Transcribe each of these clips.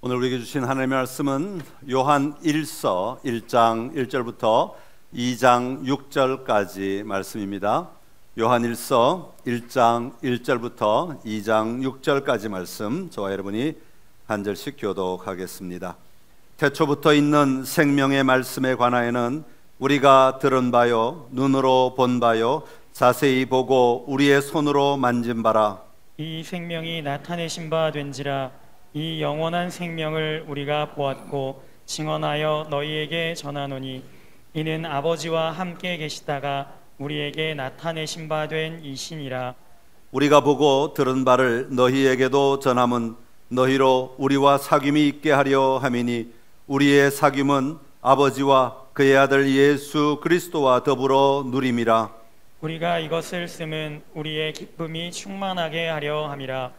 오늘 우리에게 주신 하나님의 말씀은 요한 1서 1장 1절부터 2장 6절까지 말씀입니다. 요한 1서 1장 1절부터 2장 6절까지 말씀, 저와 여러분이 한 절씩 교독하겠습니다. 태초부터 있는 생명의 말씀에 관하여는 우리가 들은 바요, 눈으로 본 바요, 자세히 보고 우리의 손으로 만진 바라. 이 생명이 나타내신 바 된지라. 이 영원한 생명을 우리가 보았고 증언하여 너희에게 전하노니 이는 아버지와 함께 계시다가 우리에게 나타내신 바 된 이신이라. 우리가 보고 들은 바를 너희에게도 전함은 너희로 우리와 사귐이 있게 하려 함이니 우리의 사귐은 아버지와 그의 아들 예수 그리스도와 더불어 누림이라. 우리가 이것을 쓰면 우리의 기쁨이 충만하게 하려 함이라.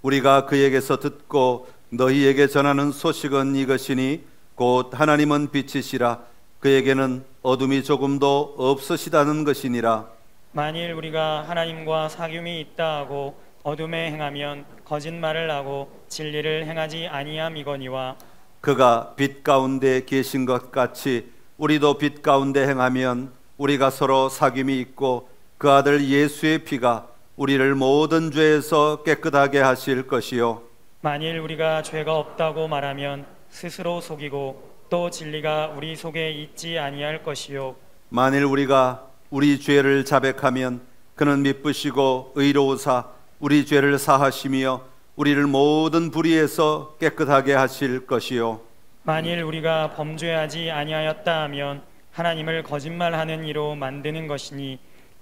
우리가 그에게서 듣고 너희에게 전하는 소식은 이것이니 곧 하나님은 빛이시라. 그에게는 어둠이 조금도 없으시다는 것이니라. 만일 우리가 하나님과 사귐이 있다 하고 어둠에 행하면 거짓말을 하고 진리를 행하지 아니함이거니와 그가 빛 가운데 계신 것 같이 우리도 빛 가운데 행하면 우리가 서로 사귐이 있고 그 아들 예수의 피가 우리를 모든 죄에서 깨끗하게 하실 것이요. 만일 우리가 죄가 없다고 말하면 스스로 속이고 또 진리가 우리 속에 있지 아니할 것이요. 만일 우리가 우리 죄를 자백하면 그는 미쁘시고 의로우사 우리 죄를 사하시며 우리를 모든 불의에서 깨끗하게 하실 것이요. 만일 우리가 범죄하지 아니하였다 하면 하나님을 거짓말하는 이로 만드는 것이니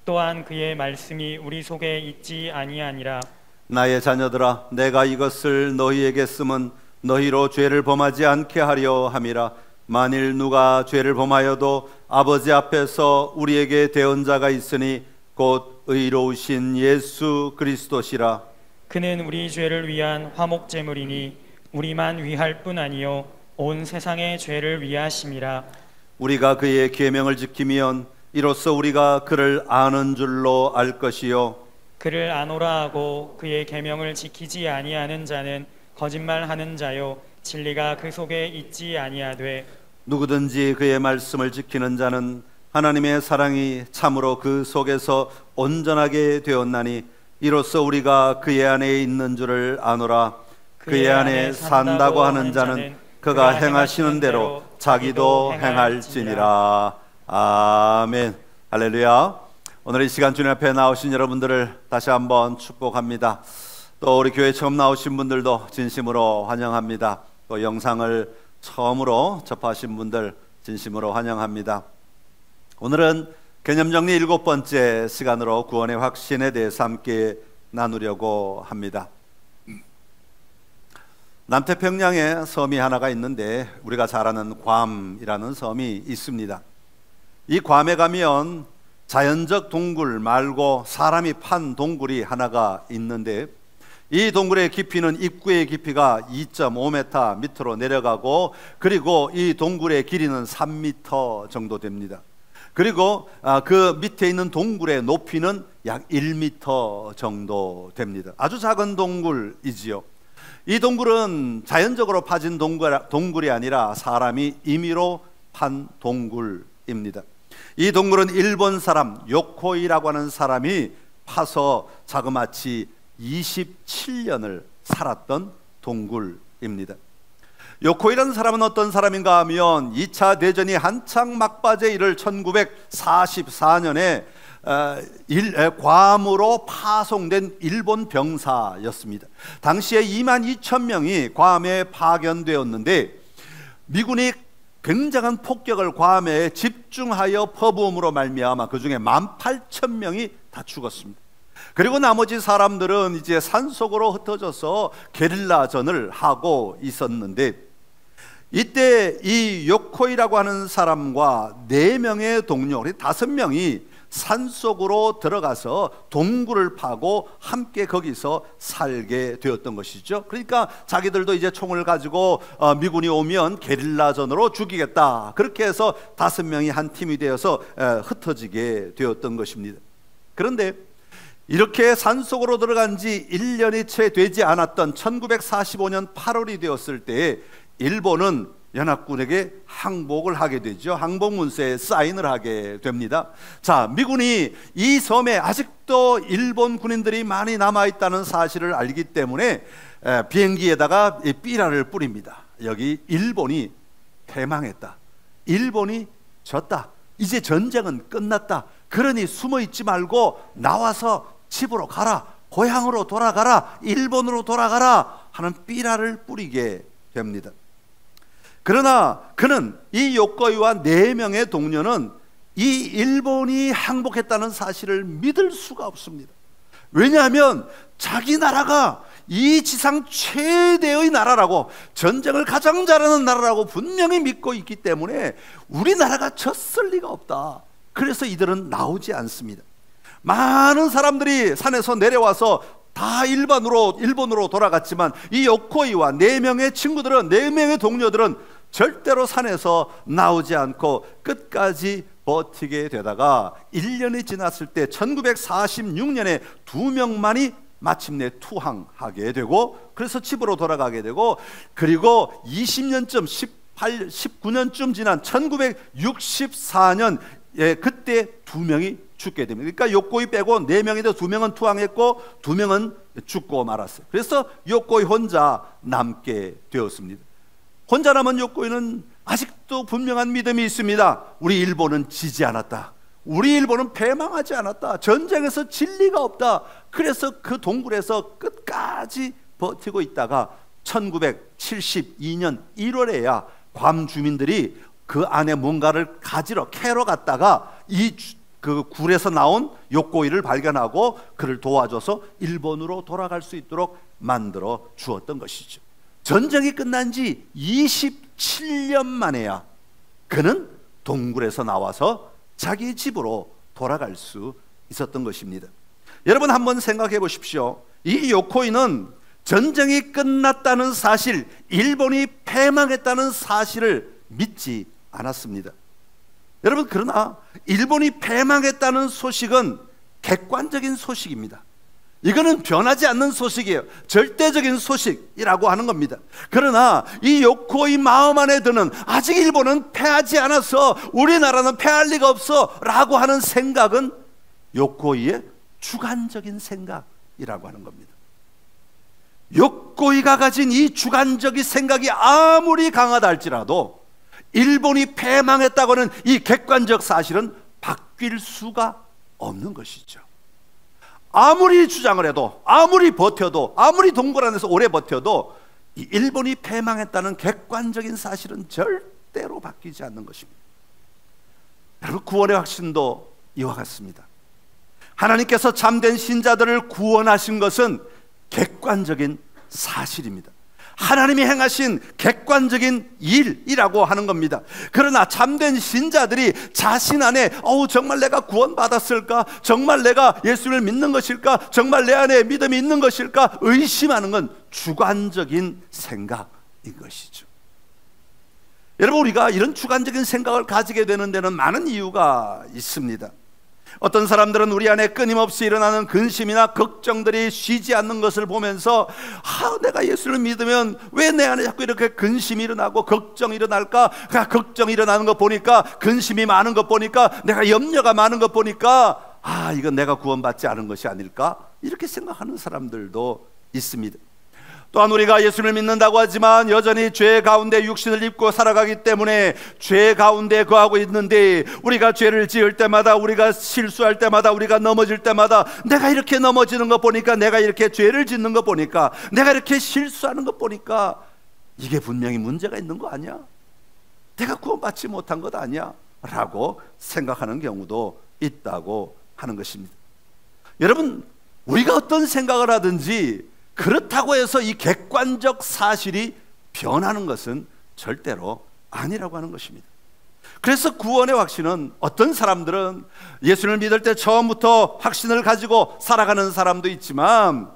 또한 그의 말씀이 우리 속에 있지 아니하니라. 나의 자녀들아, 내가 이것을 너희에게 쓰면 너희로 죄를 범하지 않게 하려 함이라. 만일 누가 죄를 범하여도 아버지 앞에서 우리에게 대언자가 있으니 곧 의로우신 예수 그리스도시라. 그는 우리 죄를 위한 화목제물이니 우리만 위할 뿐 아니요 온 세상의 죄를 위하심이라. 우리가 그의 계명을 지키면 이로써 우리가 그를 아는 줄로 알 것이요. 그를 아노라 하고 그의 계명을 지키지 아니하는 자는 거짓말하는 자요 진리가 그 속에 있지 아니하되 누구든지 그의 말씀을 지키는 자는 하나님의 사랑이 참으로 그 속에서 온전하게 되었나니 이로써 우리가 그의 안에 있는 줄을 아노라. 그의 안에 산다고 하는 자는 그가 행하시는 대로 자기도 행할지니라. 아멘. 할렐루야. 오늘 이 시간 주님 앞에 나오신 여러분들을 다시 한번 축복합니다. 또 우리 교회 처음 나오신 분들도 진심으로 환영합니다. 또 영상을 처음으로 접하신 분들 진심으로 환영합니다. 오늘은 개념정리 7번째 시간으로 구원의 확신에 대해서 함께 나누려고 합니다. 남태평양에 섬이 하나가 있는데 우리가 잘 아는 괌이라는 섬이 있습니다. 이 괌에 가면 자연적 동굴 말고 사람이 판 동굴이 하나가 있는데 이 동굴의 깊이는 입구의 깊이가 2.5m 밑으로 내려가고 그리고 이 동굴의 길이는 3m 정도 됩니다. 그리고 그 밑에 있는 동굴의 높이는 약 1m 정도 됩니다. 아주 작은 동굴이지요. 이 동굴은 자연적으로 파진 동굴이 아니라 사람이 임의로 판 동굴입니다. 이 동굴은 일본 사람 요코이라고 하는 사람이 파서 자그마치 27년을 살았던 동굴입니다. 요코이라는 사람은 어떤 사람인가 하면 2차 대전이 한창 막바지에 이를 1944년에 괌으로 파송된 일본 병사였습니다. 당시에 22,000명이 괌에 파견되었는데 미군이 굉장한 폭격을 괌에 집중하여 퍼부음으로 말미암아 그 중에 18,000명이 다 죽었습니다. 그리고 나머지 사람들은 이제 산속으로 흩어져서 게릴라전을 하고 있었는데 이때 이 요코이라고 하는 사람과 4명의 동료, 5명이 산속으로 들어가서 동굴을 파고 함께 거기서 살게 되었던 것이죠. 그러니까 자기들도 이제 총을 가지고 미군이 오면 게릴라전으로 죽이겠다, 그렇게 해서 5명이 한 팀이 되어서 흩어지게 되었던 것입니다. 그런데 이렇게 산속으로 들어간 지 1년이 채 되지 않았던 1945년 8월이 되었을 때 일본은 연합군에게 항복을 하게 되죠. 항복문서에 사인을 하게 됩니다. 자, 미군이 이 섬에 아직도 일본 군인들이 많이 남아있다는 사실을 알기 때문에 비행기에다가 삐라를 뿌립니다. 여기 일본이 패망했다, 일본이 졌다, 이제 전쟁은 끝났다, 그러니 숨어있지 말고 나와서 집으로 가라, 고향으로 돌아가라, 일본으로 돌아가라 하는 삐라를 뿌리게 됩니다. 그러나 그는, 이 요코이와 4명의 동료는 이 일본이 항복했다는 사실을 믿을 수가 없습니다. 왜냐하면 자기 나라가 이 지상 최대의 나라라고, 전쟁을 가장 잘하는 나라라고 분명히 믿고 있기 때문에 우리나라가 졌을 리가 없다. 그래서 이들은 나오지 않습니다. 많은 사람들이 산에서 내려와서 다 일본으로 돌아갔지만 이 요코이와 4명의 친구들은, 4명의 동료들은 절대로 산에서 나오지 않고 끝까지 버티게 되다가 1년이 지났을 때 1946년에 2명만이 마침내 투항하게 되고, 그래서 집으로 돌아가게 되고, 그리고 20년쯤 19년쯤 지난 1964년 그때 2명이 죽게 됩니다. 그러니까 요코이 빼고 4명인데 2명은 투항했고 2명은 죽고 말았어요. 그래서 요코이 혼자 남게 되었습니다. 혼자 남은 요코이는 아직도 분명한 믿음이 있습니다. 우리 일본은 지지 않았다, 우리 일본은 패망하지 않았다, 전쟁에서 질 리가 없다. 그래서 그 동굴에서 끝까지 버티고 있다가 1972년 1월에야 괌 주민들이 그 안에 뭔가를 가지러 캐러 갔다가 그 굴에서 나온 요코이를 발견하고 그를 도와줘서 일본으로 돌아갈 수 있도록 만들어 주었던 것이죠. 전쟁이 끝난 지 27년 만에야 그는 동굴에서 나와서 자기 집으로 돌아갈 수 있었던 것입니다. 여러분 한번 생각해 보십시오. 이 요코이는 전쟁이 끝났다는 사실, 일본이 패망했다는 사실을 믿지 않았습니다. 여러분, 그러나 일본이 패망했다는 소식은 객관적인 소식입니다. 이거는 변하지 않는 소식이에요. 절대적인 소식이라고 하는 겁니다. 그러나 이 요코이 마음 안에 드는, 아직 일본은 패하지 않았어, 우리나라는 패할 리가 없어 라고 하는 생각은 요코이의 주관적인 생각이라고 하는 겁니다. 요코이가 가진 이 주관적인 생각이 아무리 강하다 할지라도 일본이 패망했다고는 이 객관적 사실은 바뀔 수가 없는 것이죠. 아무리 주장을 해도, 아무리 버텨도, 아무리 동굴 안에서 오래 버텨도 이 일본이 패망했다는 객관적인 사실은 절대로 바뀌지 않는 것입니다. 여러분, 구원의 확신도 이와 같습니다. 하나님께서 참된 신자들을 구원하신 것은 객관적인 사실입니다. 하나님이 행하신 객관적인 일이라고 하는 겁니다. 그러나 참된 신자들이 자신 안에 정말 내가 구원받았을까? 정말 내가 예수를 믿는 것일까? 정말 내 안에 믿음이 있는 것일까? 의심하는 건 주관적인 생각인 것이죠. 여러분, 우리가 이런 주관적인 생각을 가지게 되는 데는 많은 이유가 있습니다. 어떤 사람들은 우리 안에 끊임없이 일어나는 근심이나 걱정들이 쉬지 않는 것을 보면서 내가 예수를 믿으면 왜 내 안에 자꾸 이렇게 근심이 일어나고 걱정이 일어날까? 걱정이 일어나는 것 보니까, 근심이 많은 것 보니까, 내가 염려가 많은 것 보니까 이건 내가 구원받지 않은 것이 아닐까? 이렇게 생각하는 사람들도 있습니다. 또한 우리가 예수를 믿는다고 하지만 여전히 죄 가운데 육신을 입고 살아가기 때문에 죄 가운데 거하고 있는데, 우리가 죄를 지을 때마다, 우리가 실수할 때마다, 우리가 넘어질 때마다 내가 이렇게 넘어지는 것 보니까, 내가 이렇게 죄를 짓는 것 보니까, 내가 이렇게 실수하는 것 보니까 이게 분명히 문제가 있는 거 아니야? 내가 구원받지 못한 것 아니야? 라고 생각하는 경우도 있다고 하는 것입니다. 여러분, 우리가 어떤 생각을 하든지 그렇다고 해서 이 객관적 사실이 변하는 것은 절대로 아니라고 하는 것입니다. 그래서 구원의 확신은, 어떤 사람들은 예수를 믿을 때 처음부터 확신을 가지고 살아가는 사람도 있지만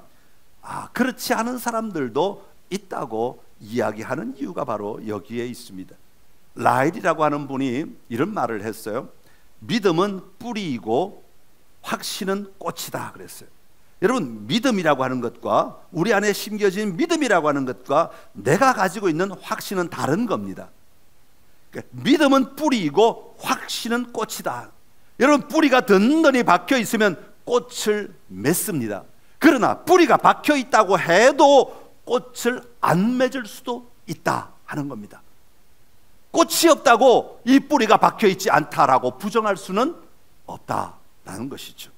그렇지 않은 사람들도 있다고 이야기하는 이유가 바로 여기에 있습니다. 라일이라고 하는 분이 이런 말을 했어요. 믿음은 뿌리이고 확신은 꽃이다 그랬어요. 여러분, 믿음이라고 하는 것과 우리 안에 심겨진 믿음이라고 하는 것과 내가 가지고 있는 확신은 다른 겁니다. 그러니까 믿음은 뿌리이고 확신은 꽃이다. 여러분, 뿌리가 든든히 박혀 있으면 꽃을 맺습니다. 그러나 뿌리가 박혀 있다고 해도 꽃을 안 맺을 수도 있다 하는 겁니다. 꽃이 없다고 이 뿌리가 박혀 있지 않다라고 부정할 수는 없다라는 것이죠.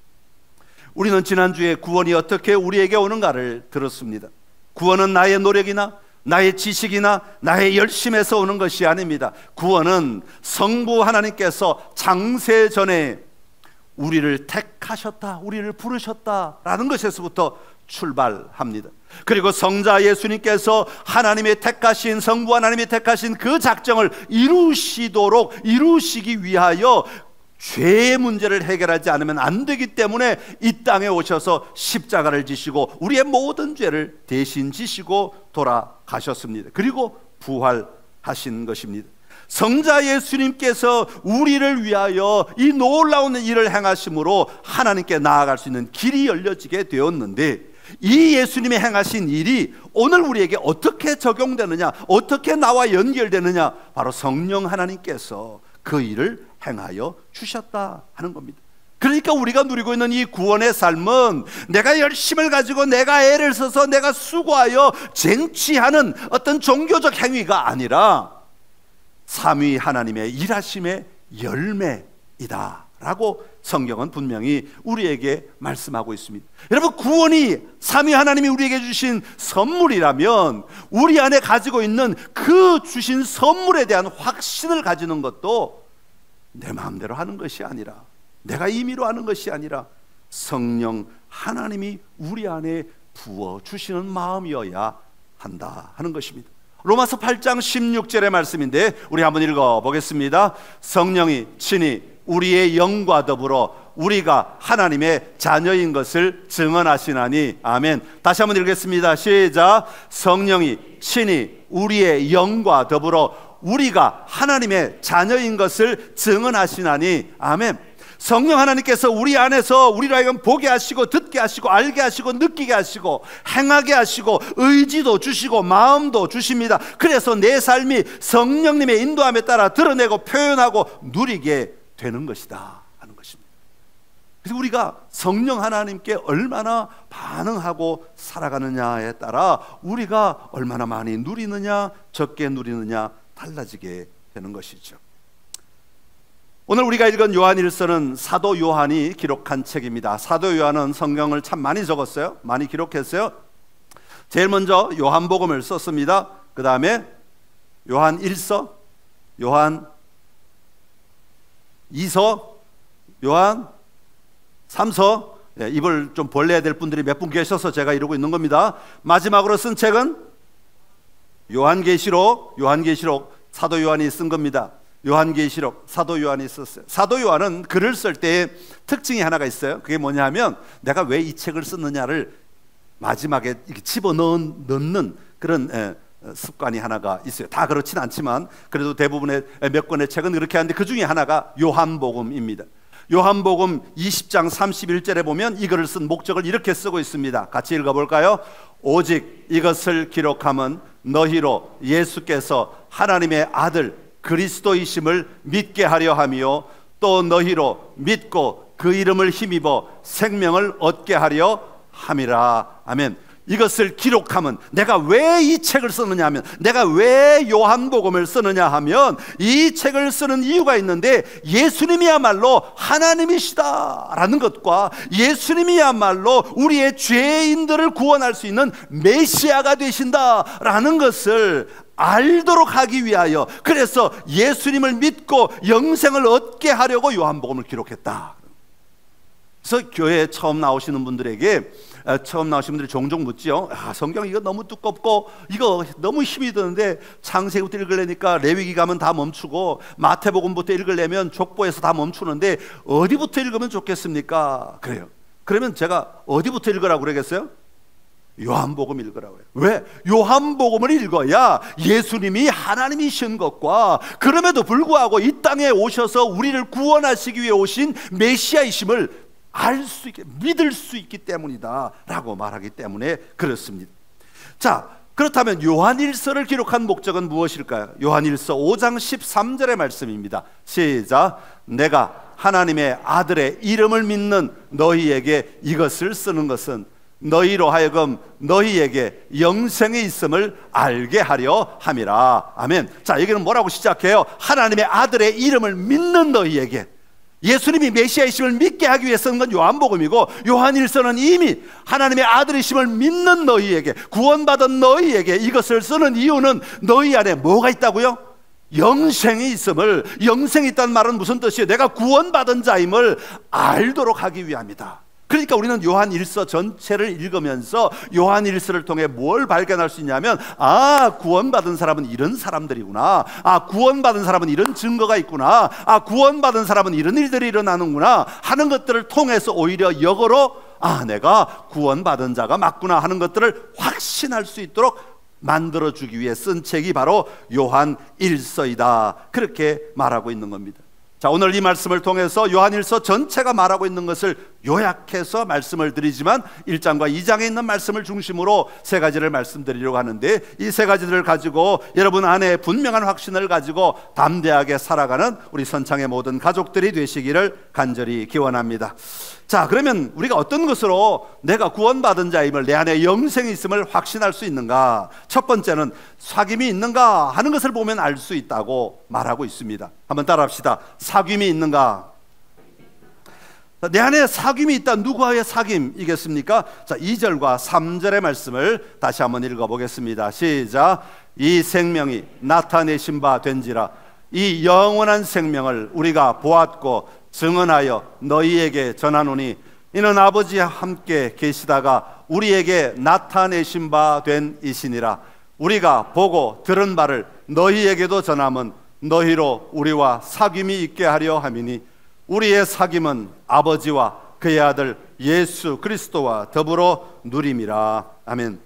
우리는 지난주에 구원이 어떻게 우리에게 오는가를 들었습니다. 구원은 나의 노력이나 나의 지식이나 나의 열심에서 오는 것이 아닙니다. 구원은 성부 하나님께서 창세전에 우리를 택하셨다, 우리를 부르셨다라는 것에서부터 출발합니다. 그리고 성자 예수님께서 하나님의 택하신, 성부 하나님이 택하신 그 작정을 이루시기 위하여 죄의 문제를 해결하지 않으면 안 되기 때문에 이 땅에 오셔서 십자가를 지시고 우리의 모든 죄를 대신 지시고 돌아가셨습니다. 그리고 부활하신 것입니다. 성자 예수님께서 우리를 위하여 이 놀라운 일을 행하심으로 하나님께 나아갈 수 있는 길이 열려지게 되었는데, 이 예수님이 행하신 일이 오늘 우리에게 어떻게 적용되느냐, 어떻게 나와 연결되느냐, 바로 성령 하나님께서 그 일을 행하여 주셨다 하는 겁니다. 그러니까 우리가 누리고 있는 이 구원의 삶은 내가 열심을 가지고 내가 애를 써서 내가 수고하여 쟁취하는 어떤 종교적 행위가 아니라 삼위 하나님의 일하심의 열매이다 라고 성경은 분명히 우리에게 말씀하고 있습니다. 여러분, 구원이 삼위 하나님이 우리에게 주신 선물이라면 우리 안에 가지고 있는 그 주신 선물에 대한 확신을 가지는 것도 내 마음대로 하는 것이 아니라, 내가 임의로 하는 것이 아니라 성령 하나님이 우리 안에 부어주시는 마음이어야 한다 하는 것입니다. 로마서 8장 16절의 말씀인데 우리 한번 읽어보겠습니다. 성령이 친히 우리의 영과 더불어 우리가 하나님의 자녀인 것을 증언하시나니. 아멘. 다시 한번 읽겠습니다. 시작. 성령이 친히 우리의 영과 더불어 우리가 하나님의 자녀인 것을 증언하시나니. 아멘. 성령 하나님께서 우리 안에서 우리를 하여금 보게 하시고 듣게 하시고 알게 하시고 느끼게 하시고 행하게 하시고 의지도 주시고 마음도 주십니다. 그래서 내 삶이 성령님의 인도함에 따라 드러내고 표현하고 누리게 되는 것이다 하는 것입니다. 그래서 우리가 성령 하나님께 얼마나 반응하고 살아가느냐에 따라 우리가 얼마나 많이 누리느냐 적게 누리느냐 달라지게 되는 것이죠. 오늘 우리가 읽은 요한일서는 사도 요한이 기록한 책입니다. 사도 요한은 성경을 참 많이 적었어요. 많이 기록했어요. 제일 먼저 요한복음을 썼습니다. 그 다음에 요한 1서, 요한 2서, 요한 3서. 입을 좀 벌려야 될 분들이 몇 분 계셔서 제가 이러고 있는 겁니다. 마지막으로 쓴 책은 요한계시록, 사도 요한이 쓴 겁니다. 요한계시록, 사도 요한이 썼어요. 사도 요한은 글을 쓸 때 특징이 하나가 있어요. 그게 뭐냐면 내가 왜 이 책을 썼느냐를 마지막에 이렇게 집어넣는 그런 습관이 하나가 있어요. 다 그렇진 않지만 그래도 대부분의 몇 권의 책은 그렇게 하는데 그 중에 하나가 요한복음입니다. 요한복음 20장 31절에 보면 이 글을 쓴 목적을 이렇게 쓰고 있습니다. 같이 읽어볼까요? 오직 이것을 기록함은 너희로 예수께서 하나님의 아들 그리스도이심을 믿게 하려 하며 또 너희로 믿고 그 이름을 힘입어 생명을 얻게 하려 함이라. 아멘. 이것을 기록하면, 내가 왜 이 책을 쓰느냐 하면, 내가 왜 요한복음을 쓰느냐 하면 이 책을 쓰는 이유가 있는데, 예수님이야말로 하나님이시다라는 것과 예수님이야말로 우리의 죄인들을 구원할 수 있는 메시아가 되신다라는 것을 알도록 하기 위하여, 그래서 예수님을 믿고 영생을 얻게 하려고 요한복음을 기록했다. 그래서 교회에 처음 나오시는 분들에게, 처음 나오신 분들이 종종 묻지요. 성경 이거 너무 두껍고 이거 너무 힘이 드는데 창세기부터 읽으려니까 레위기 가면 다 멈추고 마태복음부터 읽으려면 족보에서 다 멈추는데 어디부터 읽으면 좋겠습니까? 그래요. 그러면 제가 어디부터 읽으라고 그러겠어요? 요한복음 읽으라고 해요. 왜? 요한복음을 읽어야 예수님이 하나님이신 것과 그럼에도 불구하고 이 땅에 오셔서 우리를 구원하시기 위해 오신 메시아이심을 알 수 있게, 믿을 수 있기 때문이다 라고 말하기 때문에 그렇습니다. 자, 그렇다면 요한일서를 기록한 목적은 무엇일까요? 요한일서 5장 13절의 말씀입니다. 시작. 내가 하나님의 아들의 이름을 믿는 너희에게 이것을 쓰는 것은 너희로 하여금 너희에게 영생이 있음을 알게 하려 함이라. 아멘. 자, 여기는 뭐라고 시작해요? 하나님의 아들의 이름을 믿는 너희에게, 예수님이 메시아이심을 믿게 하기 위해 쓴 건 요한복음이고, 요한일서는 이미 하나님의 아들이심을 믿는 너희에게, 구원받은 너희에게 이것을 쓰는 이유는 너희 안에 뭐가 있다고요? 영생이 있음을. 영생이 있다는 말은 무슨 뜻이에요? 내가 구원받은 자임을 알도록 하기 위함이다. 그러니까 우리는 요한일서 전체를 읽으면서 요한일서를 통해 뭘 발견할 수 있냐면, 아, 구원받은 사람은 이런 사람들이구나. 아, 구원받은 사람은 이런 증거가 있구나. 아, 구원받은 사람은 이런 일들이 일어나는구나 하는 것들을 통해서 오히려 역으로, 아, 내가 구원받은 자가 맞구나 하는 것들을 확신할 수 있도록 만들어주기 위해 쓴 책이 바로 요한일서이다, 그렇게 말하고 있는 겁니다. 자, 오늘 이 말씀을 통해서 요한일서 전체가 말하고 있는 것을 요약해서 말씀을 드리지만 1장과 2장에 있는 말씀을 중심으로 세 가지를 말씀드리려고 하는데, 이 세 가지들을 가지고 여러분 안에 분명한 확신을 가지고 담대하게 살아가는 우리 선창의 모든 가족들이 되시기를 간절히 기원합니다. 자, 그러면 우리가 어떤 것으로 내가 구원받은 자임을, 내 안에 영생이 있음을 확신할 수 있는가? 첫 번째는 사귐이 있는가 하는 것을 보면 알 수 있다고 말하고 있습니다. 한번 따라합시다. 사귐이 있는가? 내 안에 사귐이 있다. 누구와의 사귐이겠습니까? 자, 2절과 3절의 말씀을 다시 한번 읽어보겠습니다. 시작. 이 생명이 나타내신 바 된지라 이 영원한 생명을 우리가 보았고 증언하여 너희에게 전하노니 이는 아버지와 함께 계시다가 우리에게 나타내신 바 된 이시니라. 우리가 보고 들은 바를 너희에게도 전함은 너희로 우리와 사귐이 있게 하려 함이니 우리의 사귐은 아버지와 그의 아들 예수 그리스도와 더불어 누림이라. 아멘.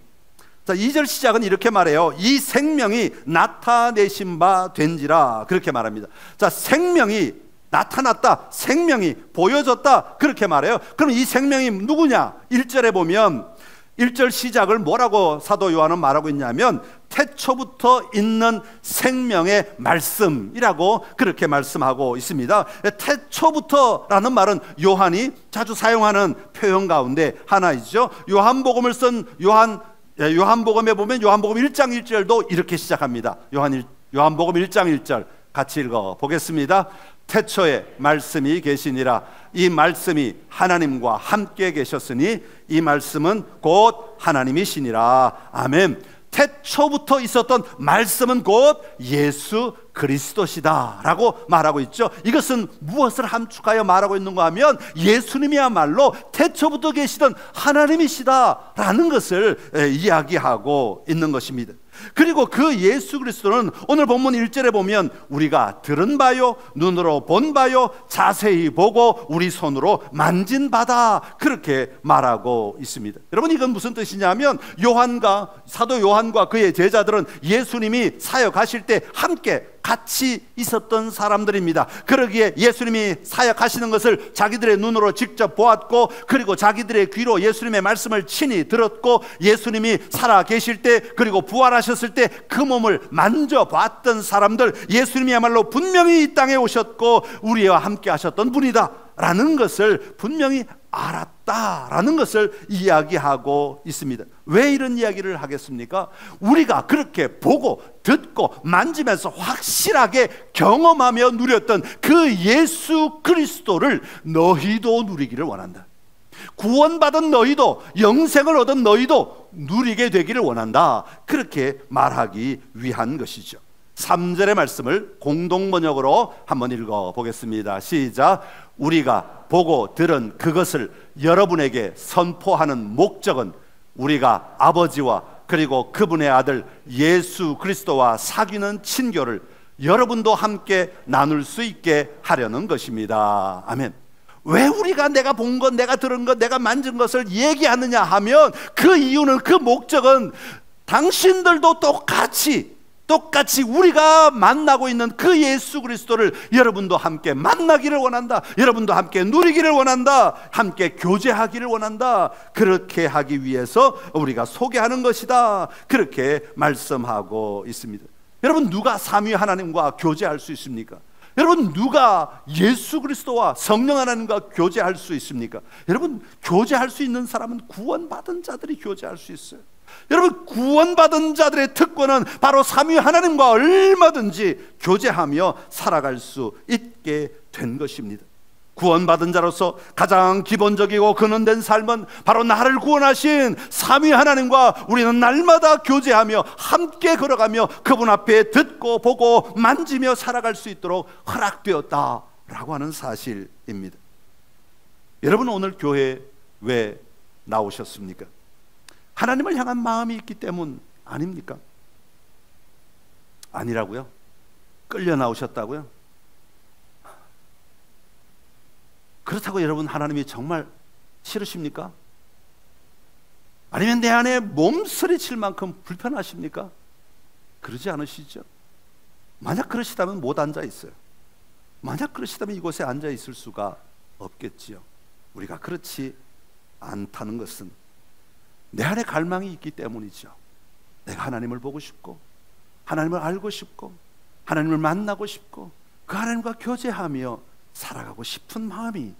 자, 2절 시작은 이렇게 말해요. 이 생명이 나타내신 바 된지라, 그렇게 말합니다. 자, 생명이 나타났다, 생명이 보여졌다, 그렇게 말해요. 그럼 이 생명이 누구냐? 1절에 보면 1절 시작을 뭐라고 사도 요한은 말하고 있냐면 태초부터 있는 생명의 말씀이라고 그렇게 말씀하고 있습니다. 태초부터라는 말은 요한이 자주 사용하는 표현 가운데 하나이죠. 요한복음을 쓴 요한복음에 보면 요한복음 1장 1절도 이렇게 시작합니다. 요한복음 1장 1절 같이 읽어보겠습니다. 태초에 말씀이 계시니라. 이 말씀이 하나님과 함께 계셨으니 이 말씀은 곧 하나님이시니라. 아멘. 태초부터 있었던 말씀은 곧 예수 그리스도시다 라고 말하고 있죠. 이것은 무엇을 함축하여 말하고 있는가 하면 예수님이야말로 태초부터 계시던 하나님이시다 라는 것을 이야기하고 있는 것입니다. 그리고 그 예수 그리스도는 오늘 본문 1절에 보면 우리가 들은 바요, 눈으로 본 바요, 자세히 보고 우리 손으로 만진 바다, 그렇게 말하고 있습니다. 여러분, 이건 무슨 뜻이냐면 사도 요한과 그의 제자들은 예수님이 사역하실 때 함께 같이 있었던 사람들입니다. 그러기에 예수님이 사역하시는 것을 자기들의 눈으로 직접 보았고, 그리고 자기들의 귀로 예수님의 말씀을 친히 들었고, 예수님이 살아 계실 때 그리고 부활하셨을 때 그 몸을 만져봤던 사람들, 예수님이야말로 분명히 이 땅에 오셨고 우리와 함께 하셨던 분이다 라는 것을 분명히 알았다라는 것을 이야기하고 있습니다. 왜 이런 이야기를 하겠습니까? 우리가 그렇게 보고 듣고 만지면서 확실하게 경험하며 누렸던 그 예수 그리스도를 너희도 누리기를 원한다. 구원받은 너희도, 영생을 얻은 너희도 누리게 되기를 원한다, 그렇게 말하기 위한 것이죠. 3절의 말씀을 공동번역으로 한번 읽어보겠습니다. 시작. 우리가 보고 들은 그것을 여러분에게 선포하는 목적은 우리가 아버지와 그리고 그분의 아들 예수 그리스도와 사귀는 친교를 여러분도 함께 나눌 수 있게 하려는 것입니다. 아멘. 왜 우리가 내가 본 것, 내가 들은 것, 내가 만진 것을 얘기하느냐 하면 그 이유는, 그 목적은 당신들도 똑같이 똑같이 우리가 만나고 있는 그 예수 그리스도를 여러분도 함께 만나기를 원한다. 여러분도 함께 누리기를 원한다. 함께 교제하기를 원한다. 그렇게 하기 위해서 우리가 소개하는 것이다. 그렇게 말씀하고 있습니다. 여러분, 누가 삼위 하나님과 교제할 수 있습니까? 여러분, 누가 예수 그리스도와 성령 하나님과 교제할 수 있습니까? 여러분, 교제할 수 있는 사람은 구원받은 자들이 교제할 수 있어요. 여러분, 구원받은 자들의 특권은 바로 삼위 하나님과 얼마든지 교제하며 살아갈 수 있게 된 것입니다. 구원받은 자로서 가장 기본적이고 근원된 삶은 바로 나를 구원하신 삼위 하나님과 우리는 날마다 교제하며 함께 걸어가며 그분 앞에 듣고 보고 만지며 살아갈 수 있도록 허락되었다라고 하는 사실입니다. 여러분, 오늘 교회 왜 나오셨습니까? 하나님을 향한 마음이 있기 때문 아닙니까? 아니라고요? 끌려 나오셨다고요? 그렇다고 여러분, 하나님이 정말 싫으십니까? 아니면 내 안에 몸서리칠 만큼 불편하십니까? 그러지 않으시죠? 만약 그러시다면 못 앉아 있어요. 만약 그러시다면 이곳에 앉아 있을 수가 없겠지요. 우리가 그렇지 않다는 것은 내 안에 갈망이 있기 때문이죠. 내가 하나님을 보고 싶고 하나님을 알고 싶고 하나님을 만나고 싶고 그 하나님과 교제하며 살아가고 싶은 마음이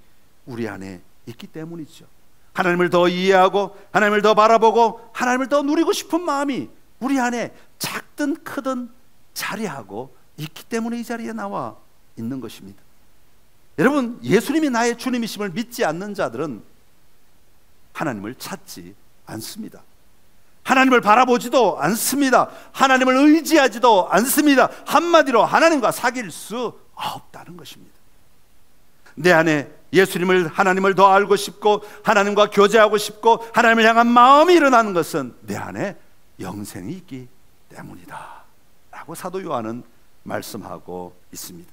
우리 안에 있기 때문이죠. 하나님을 더 이해하고 하나님을 더 바라보고 하나님을 더 누리고 싶은 마음이 우리 안에 작든 크든 자리하고 있기 때문에 이 자리에 나와 있는 것입니다. 여러분, 예수님이 나의 주님이심을 믿지 않는 자들은 하나님을 찾지 않습니다. 하나님을 바라보지도 않습니다. 하나님을 의지하지도 않습니다. 한마디로 하나님과 사귈 수 없다는 것입니다. 내 안에 예수님을, 하나님을 더 알고 싶고 하나님과 교제하고 싶고 하나님을 향한 마음이 일어나는 것은 내 안에 영생이 있기 때문이다 라고 사도 요한은 말씀하고 있습니다.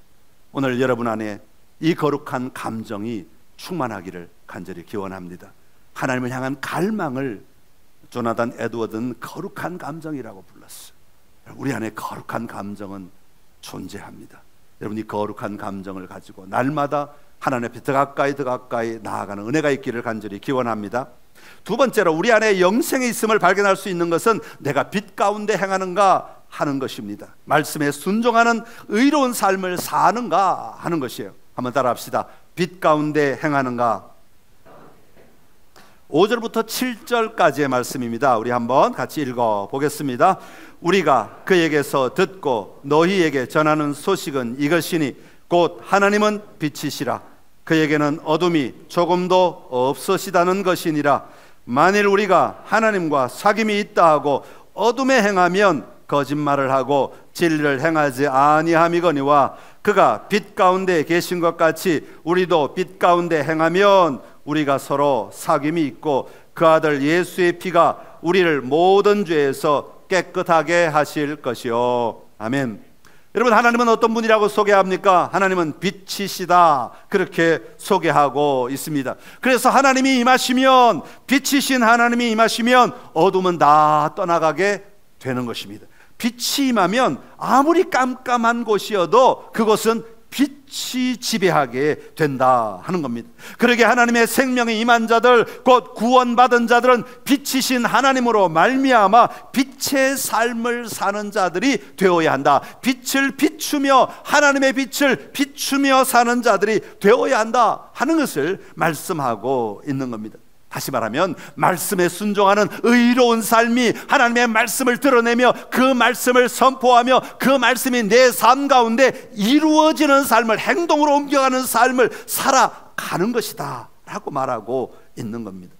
오늘 여러분 안에 이 거룩한 감정이 충만하기를 간절히 기원합니다. 하나님을 향한 갈망을 조나단 에드워드는 거룩한 감정이라고 불렀어요. 우리 안에 거룩한 감정은 존재합니다. 여러분, 이 거룩한 감정을 가지고 날마다 하나님 앞에 더 가까이 나아가는 은혜가 있기를 간절히 기원합니다. 두 번째로, 우리 안에 영생이 있음을 발견할 수 있는 것은 내가 빛 가운데 행하는가 하는 것입니다. 말씀에 순종하는 의로운 삶을 사는가 하는 것이에요. 한번 따라합시다. 빛 가운데 행하는가. 5절부터 7절까지의 말씀입니다. 우리 한번 같이 읽어보겠습니다. 우리가 그에게서 듣고 너희에게 전하는 소식은 이것이니 곧 하나님은 빛이시라. 그에게는 어둠이 조금도 없으시다는 것이니라. 만일 우리가 하나님과 사귐이 있다 하고 어둠에 행하면 거짓말을 하고 진리를 행하지 아니함이거니와 그가 빛 가운데 계신 것 같이 우리도 빛 가운데 행하면 우리가 서로 사귐이 있고 그 아들 예수의 피가 우리를 모든 죄에서 깨끗하게 하실 것이요. 아멘. 여러분, 하나님은 어떤 분이라고 소개합니까? 하나님은 빛이시다, 그렇게 소개하고 있습니다. 그래서 하나님이 임하시면, 빛이신 하나님이 임하시면 어둠은 다 떠나가게 되는 것입니다. 빛이 임하면 아무리 깜깜한 곳이어도 그것은 빛이 지배하게 된다 하는 겁니다. 그러게 하나님의 생명에 임한 자들, 곧 구원받은 자들은 빛이신 하나님으로 말미암아 빛의 삶을 사는 자들이 되어야 한다. 빛을 비추며 하나님의 빛을 비추며 사는 자들이 되어야 한다 하는 것을 말씀하고 있는 겁니다. 다시 말하면 말씀에 순종하는 의로운 삶이 하나님의 말씀을 드러내며 그 말씀을 선포하며 그 말씀이 내 삶 가운데 이루어지는 삶을, 행동으로 옮겨가는 삶을 살아가는 것이다 라고 말하고 있는 겁니다.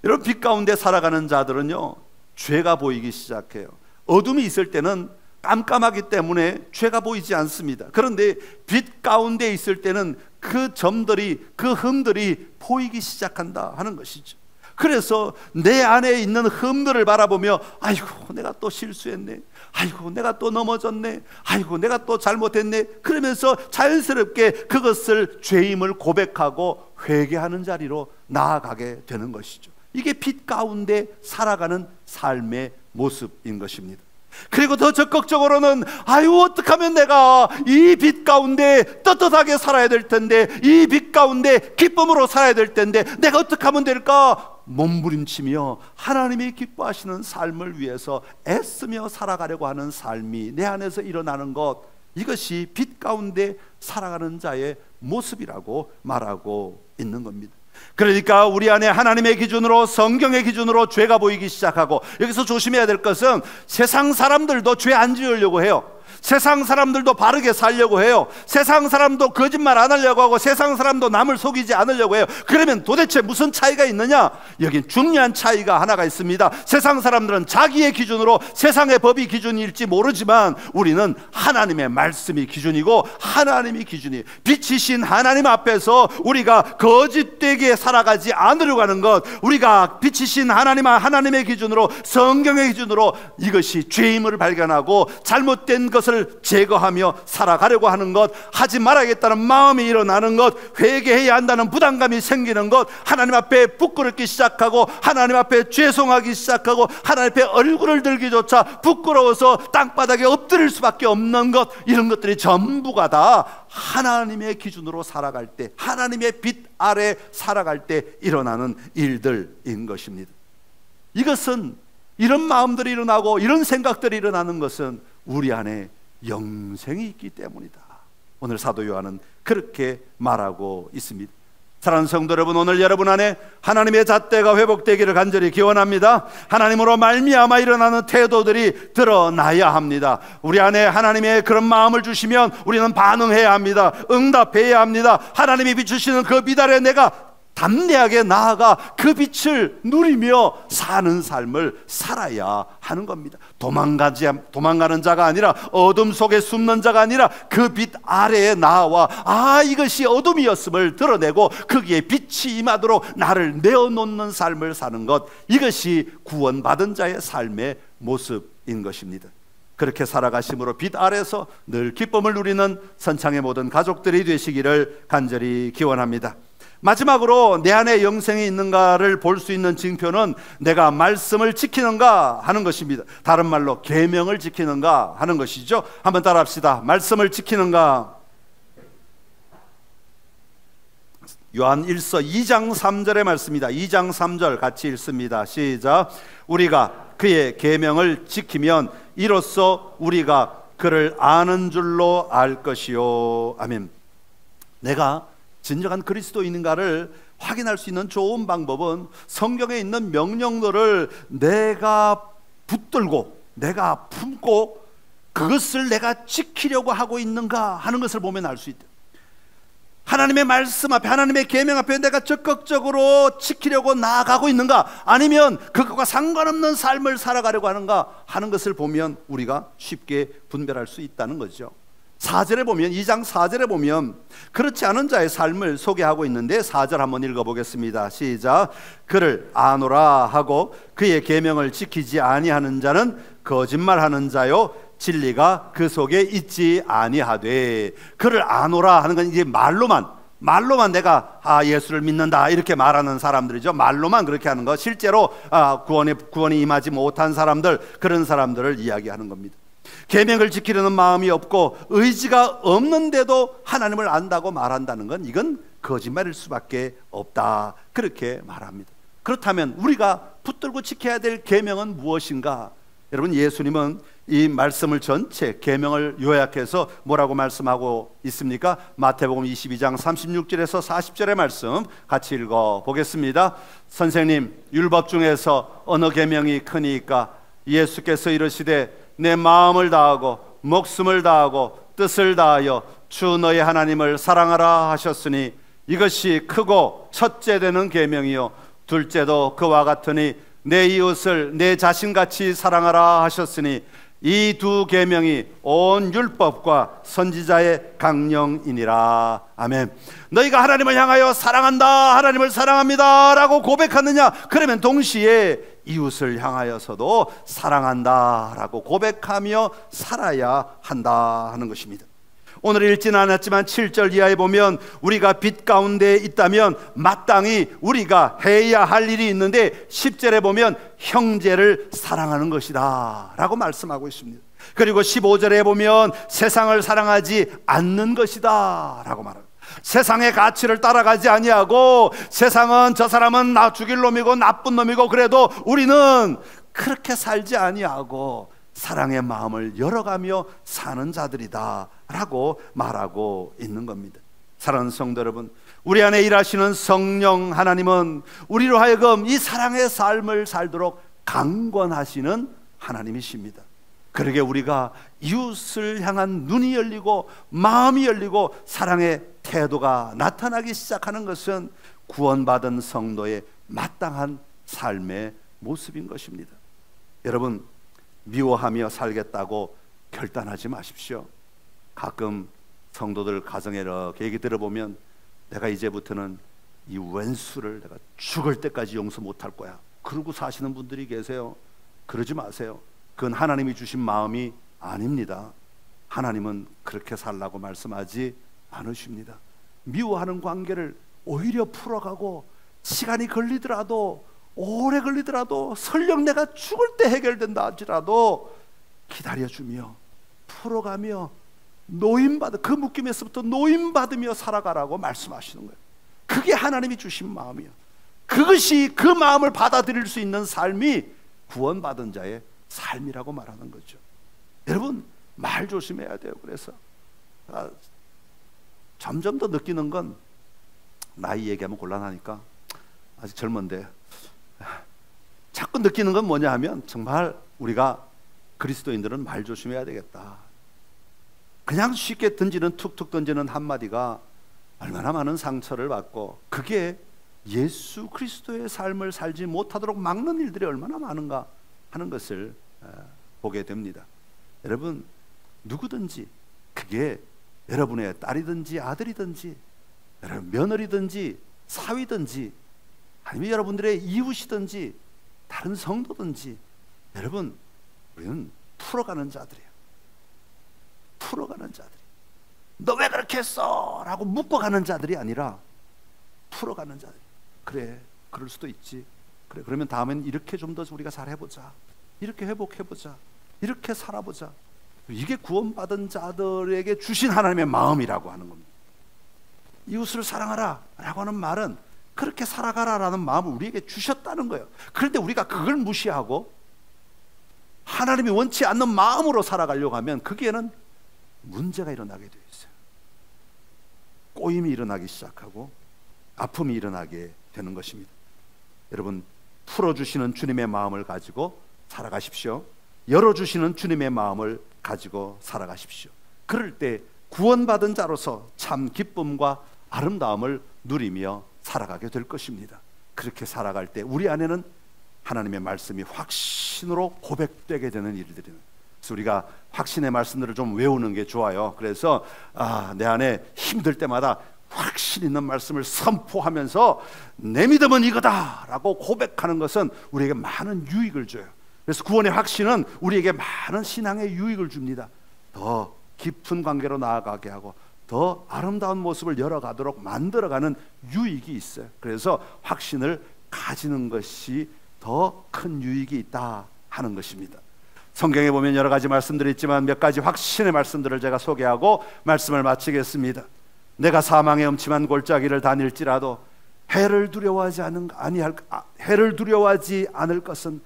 여러분, 빛 가운데 살아가는 자들은요, 죄가 보이기 시작해요. 어둠이 있을 때는 깜깜하기 때문에 죄가 보이지 않습니다. 그런데 빛 가운데 있을 때는 그 점들이, 그 흠들이 보이기 시작한다 하는 것이죠. 그래서 내 안에 있는 흠들을 바라보며 아이고 내가 또 실수했네, 아이고 내가 또 넘어졌네, 아이고 내가 또 잘못했네, 그러면서 자연스럽게 그것을 죄임을 고백하고 회개하는 자리로 나아가게 되는 것이죠. 이게 빛 가운데 살아가는 삶의 모습인 것입니다. 그리고 더 적극적으로는 아유, 어떻게 하면 내가 이 빛 가운데 떳떳하게 살아야 될 텐데, 이 빛 가운데 기쁨으로 살아야 될 텐데 내가 어떻게 하면 될까 몸부림치며 하나님이 기뻐하시는 삶을 위해서 애쓰며 살아가려고 하는 삶이 내 안에서 일어나는 것, 이것이 빛 가운데 살아가는 자의 모습이라고 말하고 있는 겁니다. 그러니까 우리 안에 하나님의 기준으로, 성경의 기준으로 죄가 보이기 시작하고, 여기서 조심해야 될 것은 세상 사람들도 죄 안 지으려고 해요. 세상 사람들도 바르게 살려고 해요. 세상 사람도 거짓말 안 하려고 하고, 세상 사람도 남을 속이지 않으려고 해요. 그러면 도대체 무슨 차이가 있느냐? 여긴 중요한 차이가 하나가 있습니다. 세상 사람들은 자기의 기준으로 세상의 법이 기준일지 모르지만 우리는 하나님의 말씀이 기준이고, 하나님이 기준이에요. 빛이신 하나님 앞에서 우리가 거짓되게 살아가지 않으려고 하는 것, 우리가 빛이신 하나님의 기준으로, 성경의 기준으로 이것이 죄임을 발견하고 잘못된 것을 제거하며 살아가려고 하는 것, 하지 말아야겠다는 마음이 일어나는 것, 회개해야 한다는 부담감이 생기는 것, 하나님 앞에 부끄럽기 시작하고, 하나님 앞에 죄송하기 시작하고, 하나님 앞에 얼굴을 들기조차 부끄러워서 땅바닥에 엎드릴 수밖에 없는 것, 이런 것들이 전부가 다 하나님의 기준으로 살아갈 때, 하나님의 빛 아래 살아갈 때 일어나는 일들인 것입니다. 이것은, 이런 마음들이 일어나고 이런 생각들이 일어나는 것은 우리 안에 영생이 있기 때문이다. 오늘 사도 요한은 그렇게 말하고 있습니다. 사랑하는 성도 여러분, 오늘 여러분 안에 하나님의 잣대가 회복되기를 간절히 기원합니다. 하나님으로 말미암아 일어나는 태도들이 드러나야 합니다. 우리 안에 하나님의 그런 마음을 주시면 우리는 반응해야 합니다. 응답해야 합니다. 하나님이 비추시는 그 빛 아래 내가 담대하게 나아가 그 빛을 누리며 사는 삶을 살아야 하는 겁니다. 도망가는 자가 아니라, 어둠 속에 숨는 자가 아니라 그 빛 아래에 나와 이것이 어둠이었음을 드러내고 거기에 빛이 임하도록 나를 내어놓는 삶을 사는 것, 이것이 구원받은 자의 삶의 모습인 것입니다. 그렇게 살아가심으로 빛 아래서 늘 기쁨을 누리는 선창의 모든 가족들이 되시기를 간절히 기원합니다. 마지막으로 내 안에 영생이 있는가를 볼 수 있는 징표는 내가 말씀을 지키는가 하는 것입니다. 다른 말로 계명을 지키는가 하는 것이죠. 한번 따라합시다. 말씀을 지키는가. 요한 1서 2장 3절의 말씀입니다. 2장 3절 같이 읽습니다. 시작. 우리가 그의 계명을 지키면 이로써 우리가 그를 아는 줄로 알 것이요. 아멘. 내가 진정한 그리스도인인가를 확인할 수 있는 좋은 방법은 성경에 있는 명령들을 내가 붙들고, 내가 품고 그것을 내가 지키려고 하고 있는가 하는 것을 보면 알 수 있다. 하나님의 말씀 앞에, 하나님의 계명 앞에 내가 적극적으로 지키려고 나아가고 있는가, 아니면 그것과 상관없는 삶을 살아가려고 하는가 하는 것을 보면 우리가 쉽게 분별할 수 있다는 거죠. 4절에 보면, 2장 4절에 보면 그렇지 않은 자의 삶을 소개하고 있는데, 4절 한번 읽어보겠습니다. 시작. 그를 아노라 하고 그의 계명을 지키지 아니하는 자는 거짓말하는 자요 진리가 그 속에 있지 아니하되. 그를 아노라 하는 건 이제 말로만 내가 예수를 믿는다 이렇게 말하는 사람들이죠. 말로만 그렇게 하는 것, 실제로 구원이 임하지 못한 사람들, 그런 사람들을 이야기하는 겁니다. 계명을 지키려는 마음이 없고 의지가 없는데도 하나님을 안다고 말한다는 건 이건 거짓말일 수밖에 없다, 그렇게 말합니다. 그렇다면 우리가 붙들고 지켜야 될 계명은 무엇인가? 여러분, 예수님은 이 말씀을 전체 계명을 요약해서 뭐라고 말씀하고 있습니까? 마태복음 22장 36절에서 40절의 말씀 같이 읽어보겠습니다. 선생님, 율법 중에서 어느 계명이 크니까? 예수께서 이르시되 내 마음을 다하고 목숨을 다하고 뜻을 다하여 주 너의 하나님을 사랑하라 하셨으니 이것이 크고 첫째 되는 계명이요 둘째도 그와 같으니 내 이웃을 내 자신같이 사랑하라 하셨으니 이 두 계명이 온 율법과 선지자의 강령이니라. 아멘. 너희가 하나님을 향하여 사랑한다, 하나님을 사랑합니다 라고 고백하느냐? 그러면 동시에 이웃을 향하여서도 사랑한다 라고 고백하며 살아야 한다 하는 것입니다. 오늘 읽지는 않았지만 7절 이하에 보면 우리가 빛 가운데 있다면 마땅히 우리가 해야 할 일이 있는데 10절에 보면 형제를 사랑하는 것이다 라고 말씀하고 있습니다. 그리고 15절에 보면 세상을 사랑하지 않는 것이다 라고 말합니다. 세상의 가치를 따라가지 아니하고 세상은 저 사람은 나 죽일 놈이고 나쁜 놈이고 그래도 우리는 그렇게 살지 아니하고 사랑의 마음을 열어가며 사는 자들이다 라고 말하고 있는 겁니다. 사랑하는 성도 여러분, 우리 안에 일하시는 성령 하나님은 우리로 하여금 이 사랑의 삶을 살도록 강권하시는 하나님이십니다. 그러게 우리가 이웃을 향한 눈이 열리고 마음이 열리고 사랑의 태도가 나타나기 시작하는 것은 구원받은 성도의 마땅한 삶의 모습인 것입니다. 여러분, 미워하며 살겠다고 결단하지 마십시오. 가끔 성도들 가정에 이렇게 얘기 들어보면 내가 이제부터는 이 왼수를 내가 죽을 때까지 용서 못할 거야, 그러고 사시는 분들이 계세요. 그러지 마세요. 그건 하나님이 주신 마음이 아닙니다. 하나님은 그렇게 살라고 말씀하지 않으십니다. 미워하는 관계를 오히려 풀어가고 시간이 걸리더라도 오래 걸리더라도 설령 내가 죽을 때 해결된다 할지라도 기다려주며 풀어가며 노임받아 그 묶임에서부터 노임받으며 살아가라고 말씀하시는 거예요. 그게 하나님이 주신 마음이에요. 그것이 그 마음을 받아들일 수 있는 삶이 구원받은 자의 삶이라고 말하는 거죠. 여러분, 말 조심해야 돼요. 그래서 점점 더 느끼는 건, 나이 얘기하면 곤란하니까 아직 젊은데 자꾸 느끼는 건 뭐냐 하면, 정말 우리가 그리스도인들은 말 조심해야 되겠다. 그냥 쉽게 던지는, 툭툭 던지는 한마디가 얼마나 많은 상처를 받고 그게 예수 그리스도의 삶을 살지 못하도록 막는 일들이 얼마나 많은가 하는 것을 보게 됩니다. 여러분, 누구든지, 그게 여러분의 딸이든지 아들이든지 여러분 며느리든지 사위든지 아니면 여러분들의 이웃이든지 다른 성도든지, 여러분, 우리는 풀어가는 자들이에요. 풀어가는 자들이. 너 왜 그렇게 했어? 라고 묶어가는 자들이 아니라 풀어가는 자들. 그래, 그럴 수도 있지. 그래, 그러면 다음엔 이렇게 좀 더 우리가 잘 해보자, 이렇게 회복해보자, 이렇게 살아보자. 이게 구원받은 자들에게 주신 하나님의 마음이라고 하는 겁니다. 이웃을 사랑하라 라고 하는 말은 그렇게 살아가라라는 마음을 우리에게 주셨다는 거예요. 그런데 우리가 그걸 무시하고 하나님이 원치 않는 마음으로 살아가려고 하면 거기에는 문제가 일어나게 되어 있어요. 꼬임이 일어나기 시작하고 아픔이 일어나게 되는 것입니다. 여러분, 풀어주시는 주님의 마음을 가지고 살아가십시오. 열어주시는 주님의 마음을 가지고 살아가십시오. 그럴 때 구원받은 자로서 참 기쁨과 아름다움을 누리며 살아가게 될 것입니다. 그렇게 살아갈 때 우리 안에는 하나님의 말씀이 확신으로 고백되게 되는 일들이에요. 그래서 우리가 확신의 말씀들을 좀 외우는 게 좋아요. 그래서 내 안에 힘들 때마다 확신 있는 말씀을 선포하면서 내 믿음은 이거다 라고 고백하는 것은 우리에게 많은 유익을 줘요. 그래서 구원의 확신은 우리에게 많은 신앙의 유익을 줍니다. 더 깊은 관계로 나아가게 하고 더 아름다운 모습을 열어가도록 만들어가는 유익이 있어요. 그래서 확신을 가지는 것이 더 큰 유익이 있다 하는 것입니다. 성경에 보면 여러 가지 말씀들이 있지만 몇 가지 확신의 말씀들을 제가 소개하고 말씀을 마치겠습니다. 내가 사망의 음침한 골짜기를 다닐지라도 해를 두려워하지 않을 것은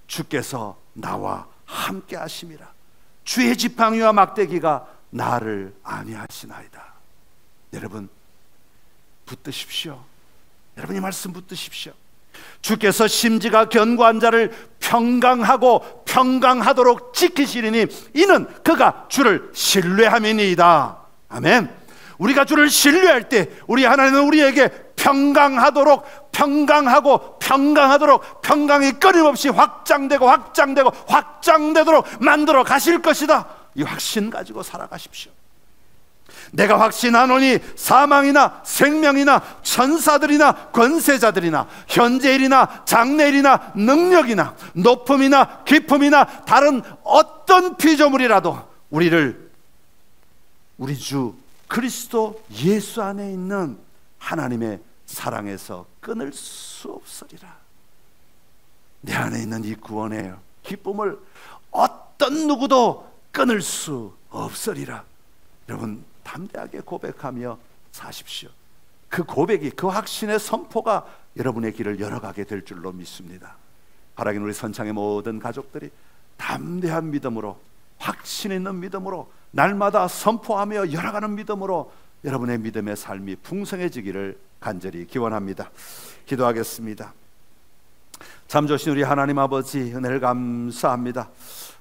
주께서 나와 함께 하심이라. 주의 지팡이와 막대기가 나를 안위하시나이다. 여러분, 붙드십시오. 여러분이 말씀 붙드십시오. 주께서 심지가 견고한 자를 평강하고 평강하도록 지키시리니 이는 그가 주를 신뢰함이니이다. 아멘. 우리가 주를 신뢰할 때 우리 하나님은 우리에게 평강하도록 평강이 끊임없이 확장되도록 만들어 가실 것이다. 이 확신 가지고 살아가십시오. 내가 확신하노니 사망이나 생명이나 천사들이나 권세자들이나 현재일이나 장래일이나 능력이나 높음이나 깊음이나 다른 어떤 피조물이라도 우리를 우리 주 그리스도 예수 안에 있는 하나님의 사랑에서 끊을 수 없으리라. 내 안에 있는 이 구원의 기쁨을 어떤 누구도 끊을 수 없으리라. 여러분 담대하게 고백하며 사십시오. 그 고백이, 그 확신의 선포가 여러분의 길을 열어가게 될 줄로 믿습니다. 바라긴 우리 선창의 모든 가족들이 담대한 믿음으로, 확신 있는 믿음으로, 날마다 선포하며 열어가는 믿음으로 여러분의 믿음의 삶이 풍성해지기를 간절히 기원합니다. 기도하겠습니다. 참 좋으신 우리 하나님 아버지, 은혜를 감사합니다.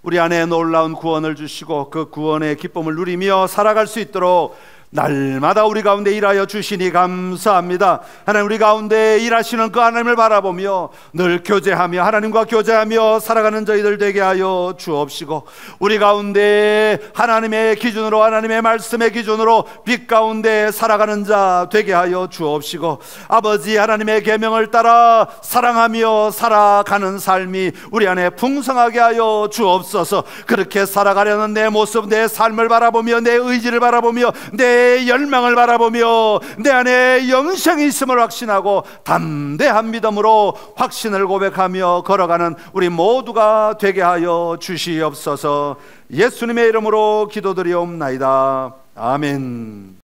우리 안에 놀라운 구원을 주시고 그 구원의 기쁨을 누리며 살아갈 수 있도록 날마다 우리 가운데 일하여 주시니 감사합니다. 하나님, 우리 가운데 일하시는 그 하나님을 바라보며 늘 교제하며 하나님과 교제하며 살아가는 저희들 되게 하여 주옵시고, 우리 가운데 하나님의 기준으로, 하나님의 말씀의 기준으로 빛 가운데 살아가는 자 되게 하여 주옵시고, 아버지 하나님의 계명을 따라 사랑하며 살아가는 삶이 우리 안에 풍성하게 하여 주옵소서. 그렇게 살아가려는 내 모습, 내 삶을 바라보며, 내 의지를 바라보며, 내 열망을 바라보며 내 안에 영생이 있음을 확신하고 담대한 믿음으로 확신을 고백하며 걸어가는 우리 모두가 되게 하여 주시옵소서. 예수님의 이름으로 기도드리옵나이다. 아멘.